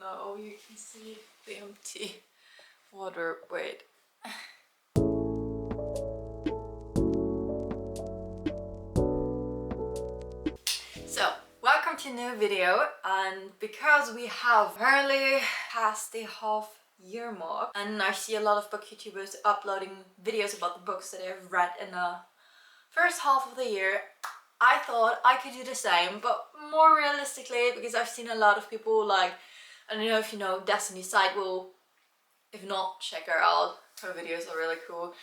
Oh, you can see the empty wardrobe. Wait. So, welcome to a new video, and because we have apparently passed the half-year mark and I see a lot of book YouTubers uploading videos about the books that they've read in the first half of the year, I thought I could do the same, but more realistically, because I've seen a lot of people, like, I don't know if you know Destiny Sidewell. If not, check her out. Her videos are really cool.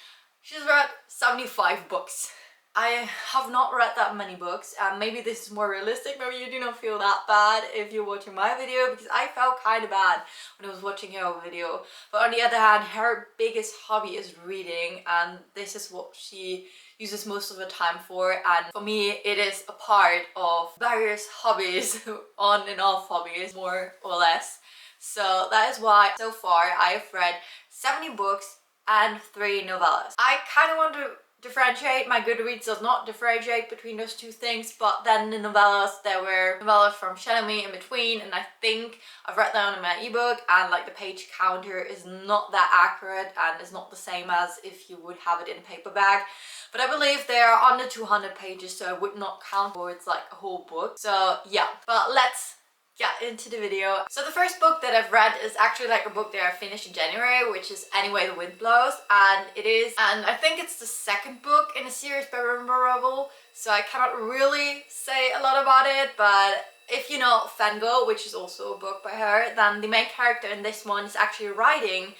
She's read 75 books. I have not read that many books, and maybe this is more realistic. Maybe you do not feel that bad if you're watching my video, because I felt kind of bad when I was watching her video. But on the other hand, her biggest hobby is reading, and this is what she uses most of the time for. And for me, it is a part of various hobbies, on and off hobbies, more or less. So that is why so far I've read 70 books and 3 novellas. I kind of want to differentiate. My Goodreads does not differentiate between those two things, but then the novellas, there were novellas from Shadow Me in between, and I think I've read them in my ebook, and like the page counter is not that accurate and is not the same as if you would have it in paperback. But I believe they are under 200 pages, so I would not count towards like a whole book. So yeah, but let's get into the video. So the first book that I've read is actually like a book that I finished in January, which is Anyway the Wind Blows, and I think it's the second book in a series by relatable, so I cannot really say a lot about it. But if you know Fangirl, which is also a book by her, then the main character in this one is actually writing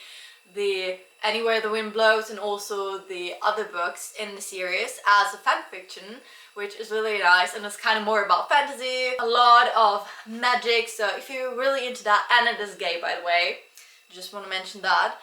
the Anywhere the Wind Blows and also the other books in the series as a fan fiction, which is really nice, and it's kind of more about fantasy, a lot of magic. So if you're really into that, and it is gay, by the way, just want to mention that.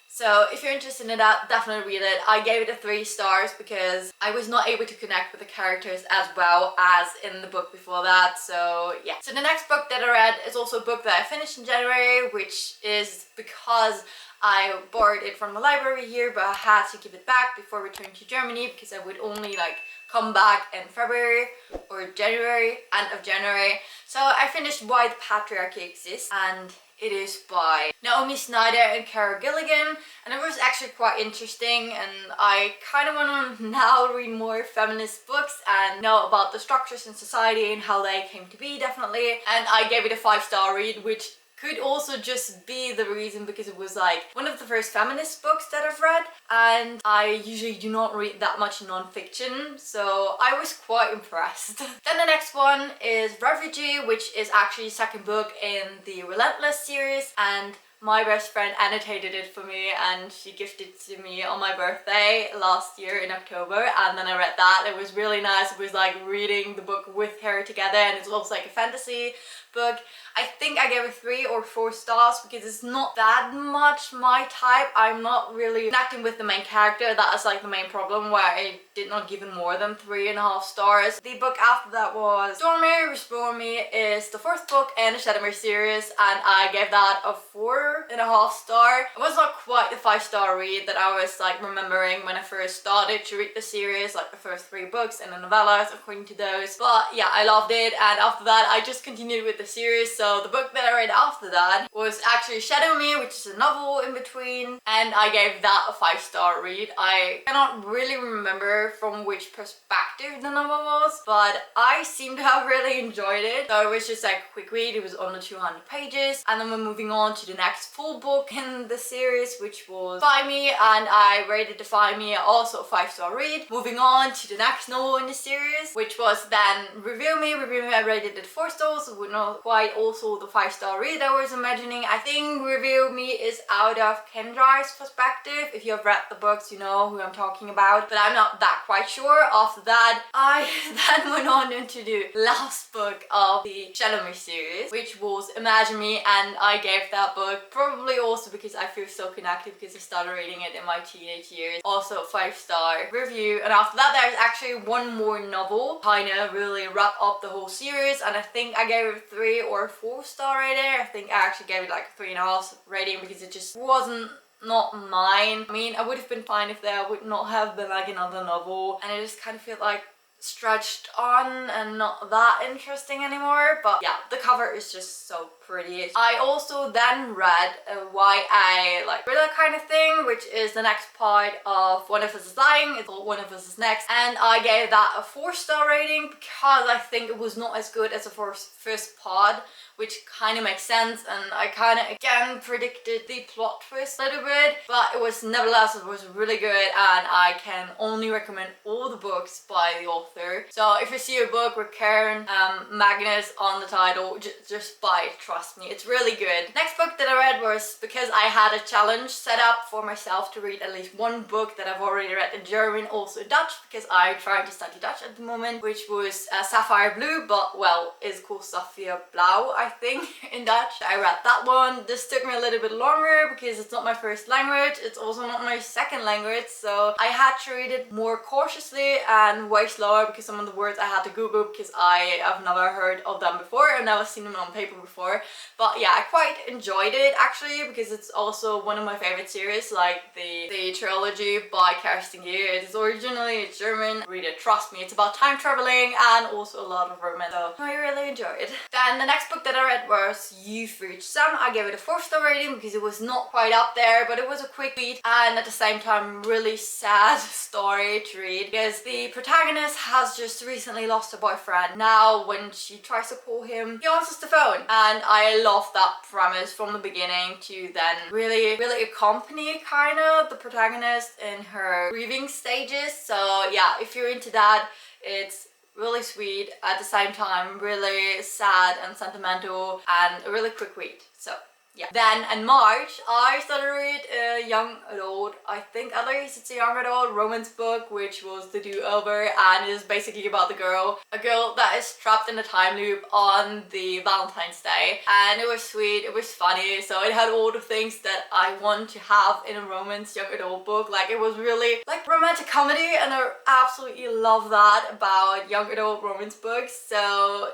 So if you're interested in that, definitely read it. I gave it a 3 stars because I was not able to connect with the characters as well as in the book before that. So yeah. So the next book that I read is also a book that I finished in January, which is because I borrowed it from the library here, but I had to give it back before returning to Germany because I would only like come back in February or January, end of January. So I finished Why the Patriarchy Exists, and it is by Naomi Snyder and Kara Gilligan, and it was actually quite interesting, and I kind of want to now read more feminist books and know about the structures in society and how they came to be, definitely. And I gave it a 5-star read, which could also just be the reason because it was like one of the first feminist books that I've read, and I usually do not read that much non-fiction, so I was quite impressed. Then the next one is Refugee, which is actually the second book in the Relentless series, and my best friend annotated it for me and she gifted it to me on my birthday last year in October, and then I read that. It was really nice. It was like reading the book with her together, and it's also like a fantasy book. I think I gave it 3 or 4 stars because it's not that much my type. I'm not really connecting with the main character. That is like the main problem, where I did not give it more than 3.5 stars. The book after that was Stormy Restore Me, is the 4th book in the Shadowmere series, and I gave that a 4.5 star. It was not quite the 5-star read that I was like remembering when I first started to read the series, like the first 3 books and the novellas according to those. But yeah, I loved it, and after that I just continued with the series. So the book that I read after that was actually Shadow Me, which is a novel in between, and I gave that a 5-star read. I cannot really remember from which perspective the novel was, but I seem to have really enjoyed it. So it was just like a quick read. It was under 200 pages, and then we're moving on to the next full book in the series, which was Fabie, and I rated the Fabie also a 5-star read. Moving on to the next novel in the series, which was then Review Me. Review Me I rated it 4 stars, so we're not quite also the 5-star read I was imagining. I think Review Me is out of Kendra's perspective. If you have read the books, you know who I'm talking about, but I'm not that quite sure. After that, I then went on into the last book of the Shadowmere series, which was Imagine Me, and I gave that book, probably also because I feel so connected because I started reading it in my teenage years, also a 5-star review. And after that, there's actually one more novel, kind of really wrap up the whole series, and I think I gave it 3 or 4-star rating. I think I actually gave it like a 3.5 rating because it just wasn't not mine. I mean, I would have been fine if there would not have been like another novel, and I just kind of feel like stretched on and not that interesting anymore, but yeah, the cover is just so pretty. I also then read Why I Like Thriller Kind of Thing, which is the next part of One of Us is Dying. It's called One of Us is Next, and I gave that a 4-star rating because I think it was not as good as the first part, which kind of makes sense, and I kind of again predicted the plot twist a little bit, but it was nevertheless, it was really good, and I can only recommend all the books by the author. So if you see a book with Karen Magnus on the title, just buy it, trust me, it's really good. Next book that I read was because I had a challenge set up for myself to read at least one book that I've already read in German, also Dutch, because I'm trying to study Dutch at the moment, which was Sapphire Blue, but well, it's called Sapphire Blau, I think, in Dutch. I read that one. This took me a little bit longer because it's not my first language, it's also not my second language, so I had to read it more cautiously and way slower because some of the words I had to Google because I have never heard of them before. I've never seen them on paper before, but yeah, I quite enjoyed it actually because it's also one of my favorite series, like the trilogy by Kerstin Gier. It's originally German. Read it, trust me, it's about time traveling and also a lot of romance, so I really enjoyed it. Then the next book that I read was You've Reached Sun. I gave it a 4-star rating because it was not quite up there, but it was a quick read and at the same time really sad story to read because the protagonist has just recently lost her boyfriend. Now when she tries to call him, he answers the phone, and I love that premise from the beginning to then really accompany kind of the protagonist in her grieving stages. So yeah, if you're into that, it's really sweet, at the same time really sad and sentimental, and a really quick read. So yeah. Then in March I started to read a young adult, I think at least it's a young adult romance book, which was The Do-Over, and it is basically about a girl that is trapped in a time loop on the Valentine's Day, and it was sweet, it was funny, so it had all the things that I want to have in a romance young adult book. Like, it was really like romantic comedy, and I absolutely love that about young adult romance books, so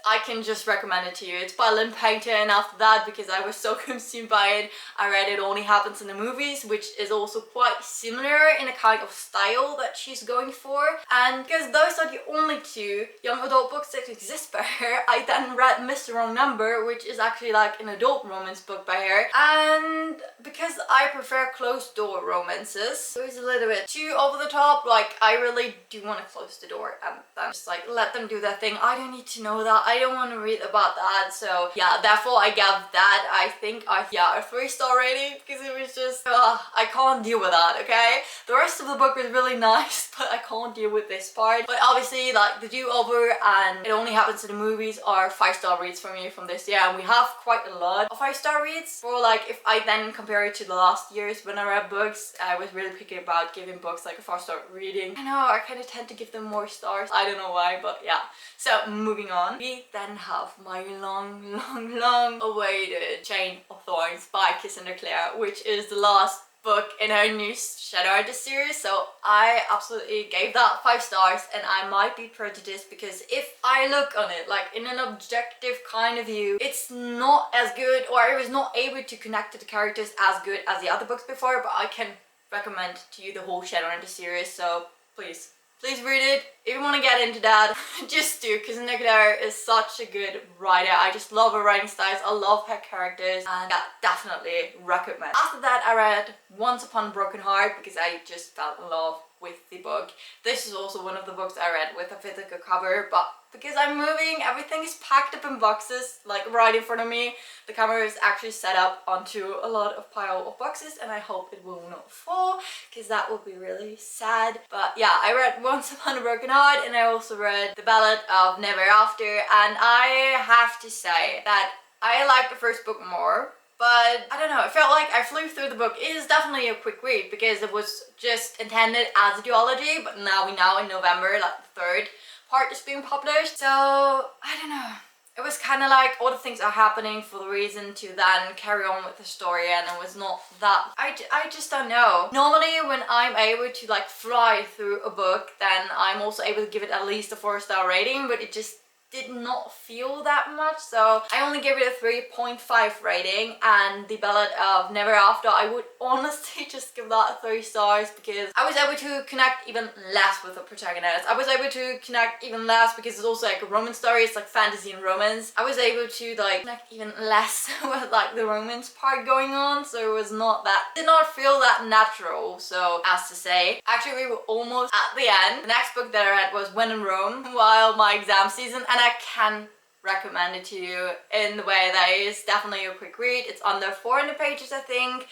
I can just recommend it to you. It's by Lynn Payton. After that, because I was so consumed by it, I read It Only Happens in the Movies, which is also quite similar in a kind of style that she's going for, and because those are the only two young adult books that exist by her, I then read Mr. Wrong Number, which is actually like an adult romance book by her, and because I prefer closed door romances, so it's a little bit too over the top. Like, I really do want to close the door and then just like let them do their thing. I don't need to know that, I don't want to read about that, so yeah, therefore I gave that, I think, a 3-star rating because it was just, I can't deal with that, okay? The rest of the book was really nice, but I can't deal with this part. But obviously, like, The Do-Over and It Only Happens in the Movies are 5-star reads for me from this year, and we have quite a lot of 5-star reads. For like, if I then compare it to the last years when I read books, I was really picky about giving books like a 5-star reading. I know, I kind of tend to give them more stars, I don't know why, but yeah. So moving on, we then have my long awaited Chain of Thorns by Cassandra Clare, which is the last book in her new Shadow Artist series, so I absolutely gave that 5 stars, and I might be prejudiced because if I look on it like in an objective kind of view, it's not as good, or I was not able to connect to the characters as good as the other books before, but I can recommend to you the whole Shadow Artist series, so please read it. If you want to get into that, just do, because Clare is such a good writer. I just love her writing styles, I love her characters, and yeah, definitely recommend. After that, I read Once Upon a Broken Heart because I just fell in love with the book. This is also one of the books I read with a physical cover, but because I'm moving, everything is packed up in boxes, like right in front of me. The camera is actually set up onto a lot of pile of boxes, and I hope it will not fall, because that would be really sad. But yeah, I read Once Upon a Broken Heart, and I also read The Ballad of Never After, and I have to say that I liked the first book more. But I don't know, it felt like I flew through the book. It is definitely a quick read because it was just intended as a duology, but now we know in November, like the 3rd part is being published. So I don't know, it was kind of like all the things are happening for the reason to then carry on with the story, and it was not that, I just don't know. Normally when I'm able to like fly through a book, then I'm also able to give it at least a 4-star rating, but it just did not feel that much, so I only gave it a 3.5 rating. And The Ballad of Never After, I would honestly just give that 3 stars because I was able to connect even less with the protagonist. I was able to connect even less because it's also like a romance story, it's like fantasy and romance. I was able to like connect even less with like the romance part going on, so it was not that, did not feel that natural, so as to say. Actually, we were almost at the end. The next book that I read was When in Rome while my exam season, and I can recommend it to you in the way that it is definitely a quick read. It's under 400 pages, I think,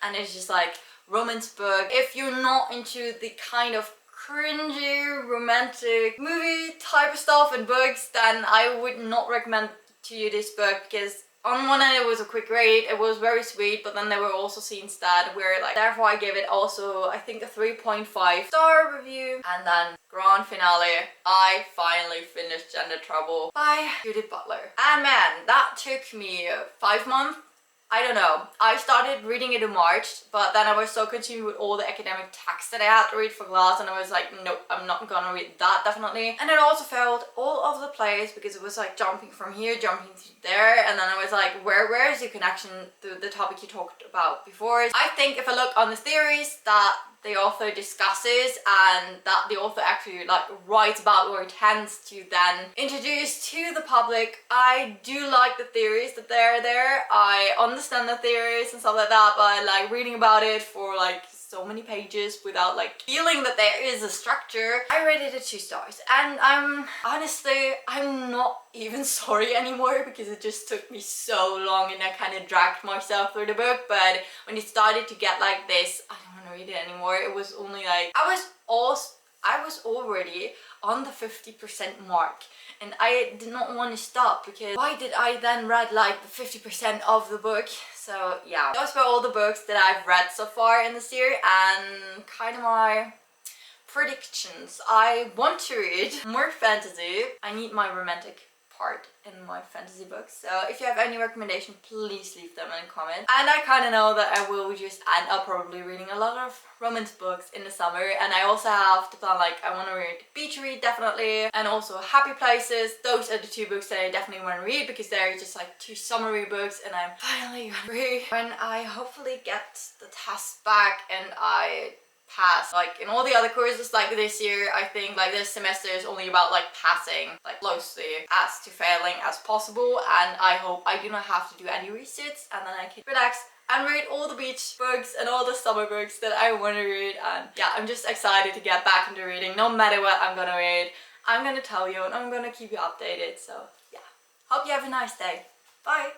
and it's just like romance book. If you're not into the kind of cringy romantic movie type of stuff and books, then I would not recommend to you this book, because on one end it was a quick read, it was very sweet, but then there were also scenes that were like, therefore I gave it also I think a 3.5 star review. And then grand finale, I finally finished Gender Trouble by Judith Butler, and man, that took me 5 months. I don't know. I started reading it in March, but then I was so consumed with all the academic text that I had to read for class, and I was like, nope, I'm not gonna read that, definitely. And it also felt all over the place because it was like jumping from here, jumping to there, and then I was like, where is your connection to the topic you talked about before? I think if I look on the theories that the author discusses and that the author actually like writes about or intends to then introduce to the public, I do like the theories that they're there. I understand the theories and stuff like that, but like reading about it for like so many pages without like feeling that there is a structure, I rated it 2 stars. And I'm not even sorry anymore because it just took me so long and I kind of dragged myself through the book. But when it started to get like this, I don't want to read it anymore. It was only like, I was already on the 50% mark, and I did not want to stop because why did I then read like the 50% of the book? So yeah, those were all the books that I've read so far in this year and kind of my predictions. I want to read more fantasy. I need my romantic part in my fantasy books, so if you have any recommendation, please leave them in a comment. And I kind of know that I will just end up probably reading a lot of romance books in the summer, and I also have to plan like I want to read Beach Read definitely, and also Happy Places. Those are the 2 books that I definitely want to read because they're just like 2 summery books, and I'm finally gonna read when I hopefully get the test back and I pass. Like in all the other courses like this year, I think like this semester is only about like passing like closely as to failing as possible, and I hope I do not have to do any resits and then I can relax and read all the beach books and all the summer books that I want to read. And yeah, I'm just excited to get back into reading. No matter what I'm gonna read, I'm gonna tell you and I'm gonna keep you updated. So yeah, hope you have a nice day. Bye!